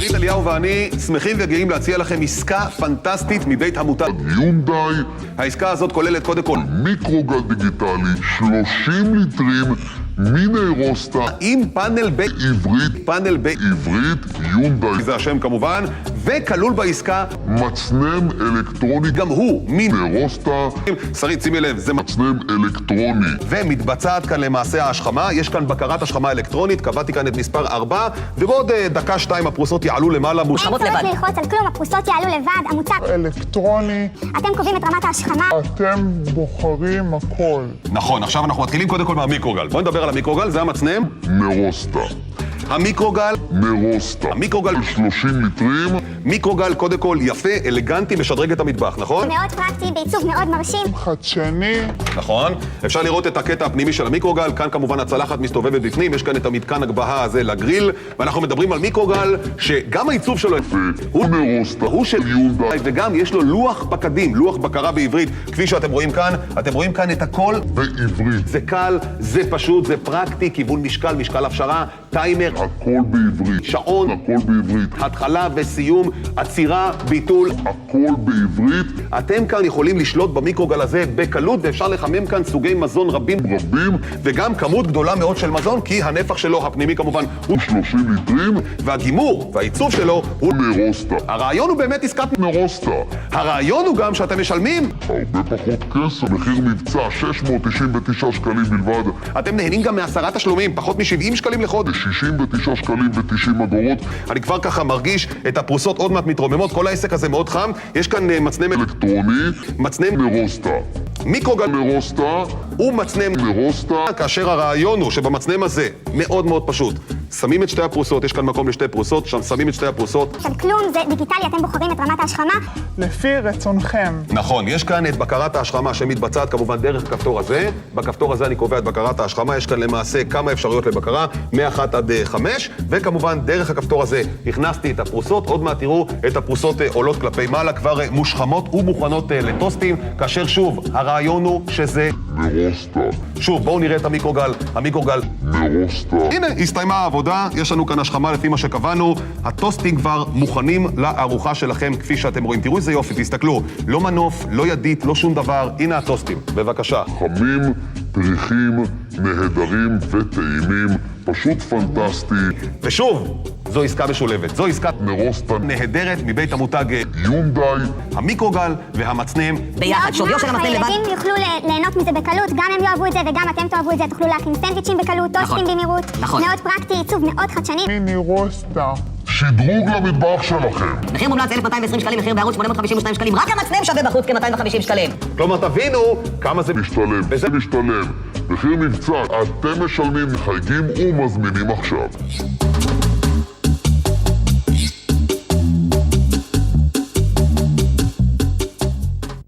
עמית אליהו ואני שמחים וגאים להציע לכם עסקה פנטסטית מבית המותג יונדאי. העסקה הזאת כוללת קודם כל מיקרוגל דיגיטלי, 30 ליטרים, מיני רוסטה עם פאנל בעברית, יונדאי זה השם כמובן, וכלול בעסקה מצנם אלקטרוני, גם הוא מיני רוסטה, שרית, שימי לב, זה מצנם אלקטרוני. ומתבצעת כאן למעשה ההשכמה, יש כאן בקרת השכמה אלקטרונית, קבעתי כאן את מספר 4, ובעוד דקה-שתיים הפרוסות יעלו למעלה מושכמות אין צריך ללחוץ על כלום, הפרוסות יעלו לבד, המוצר אלקטרוני. אתם קובעים את רמת ההשכמה. אתם בוחרים הכל. נכון, עכשיו אנחנו מתחילים קודם כל מהמיקרוגל. בואו נדבר על המיקרוגל, זה המצנם. מרוסטה. המיקרוגל, מרוסטה. המיקרוגל 30 ליטרים. מיקרוגל קודם כל יפה, אלגנטי, משדרג את המטבח, נכון? מאוד פרקטי, בעיצוב מאוד מרשים. חדשני. נכון. אפשר לראות את הקטע הפנימי של המיקרוגל, כאן כמובן הצלחת מסתובבת בפנים, יש כאן את המתקן הגבהה הזה לגריל, ואנחנו מדברים על מיקרוגל שגם העיצוב שלו הוא מרוסטה, הוא של יונדאי, וגם יש לו לוח בקדים, לוח בקרה בעברית, כפי שאתם רואים כאן, אתם רואים כאן את הכל בעברית. זה קל, זה פשוט, זה פרקטי, כיוון משקל, משקל הפשרה, טיימר, הכל בעברית. שעון, הכל בעברית. התחלה וסיום, עצירה, ביטול, הכל בעברית. אתם כאן יכולים לשלוט במיקרוגל הזה בקלות, ואפשר לחמם כאן סוגי מזון רבים, וגם כמות גדולה מאוד של מזון, כי הנפח שלו, הפנימי כמובן, הוא 30 ליטרים. והגימור והעיצוב שלו הוא מרוסטה. הרעיון הוא באמת עסקת מרוסטה. הרעיון הוא גם שאתם משלמים הרבה פחות כסף, מחיר מבצע 699 שקלים בלבד. אתם נהנים גם מ10 תשלומים, פחות מ70 שקלים לחודש. 69 שקלים ו90 אגורות. אני כבר ככה מרגיש את הפרוסות עוד מעט מתרוממות, כל העסק הזה מאוד חם. יש כאן מצנם אלקטרוני, מצנם מרוסטה. מיקרוגל מרוסטה, ומצנם מרוסטה. כאשר הרעיון הוא שבמצנם הזה מאוד מאוד פשוט. שמים את שתי הפרוסות, יש כאן מקום לשתי פרוסות, שם שמים את שתי הפרוסות. של כלום, זה דיגיטלי, אתם בוחרים את רמת ההשכמה. לפי רצונכם. נכון, יש כאן את בקרת ההשכמה שמתבצעת כמובן דרך הכפתור הזה. בכפתור הזה אני קובע את בקרת ההשכמה, יש כאן למעשה כמה אפשרויות לבקרה, מ-1 עד 5, וכמובן דרך הכפתור הזה הכנסתי את הפרוסות, עוד מעט תראו את הפרוסות עולות כלפי מעלה, כבר מושכמות ומוכנות לטוסטים, כאשר שוב, הרעיון הוא שזה מרוסטה. שוב, בואו נראה את המיקרוגל, מרוסטה. הנה, הסתיימה העבודה, יש לנו כאן השכמה לפי מה שקבענו, הטוסטים כבר מוכנים לארוחה שלכם כפי שאתם רואים. תראו איזה יופי, תסתכלו, לא מנוף, לא ידית, לא שום דבר, הנה הטוסטים, בבקשה. חמים, פריחים, נהדרים וטעימים, פשוט פנטסטי. ושוב, זו עסקה משולבת, זו עסקת מרוסטה נהדרת מבית המותג יונדאי, המיקרוגל והמצנם. ביחד, שוויו של המצנם לבד. הילדים יוכלו ליהנות מזה בקלות, גם הם יאהבו את זה וגם אתם תאהבו את זה, תוכלו להכין סנדוויצ'ים בקלות, טוסטים במהירות. מאוד פרקטי, עיצוב מאוד חדשני. מיני רוסטה. שדרוג למטבח שלכם. מחיר מומלץ 1,220 שקלים, מחיר בערוץ 852 שקלים, רק המצנם שווה בחוץ כ-250 שקלים. כלומר, תבינו כמה זה משתלם, וזה משתלם. מחיר מבצע, אתם משלמים, מחייגים ומזמינים עכשיו.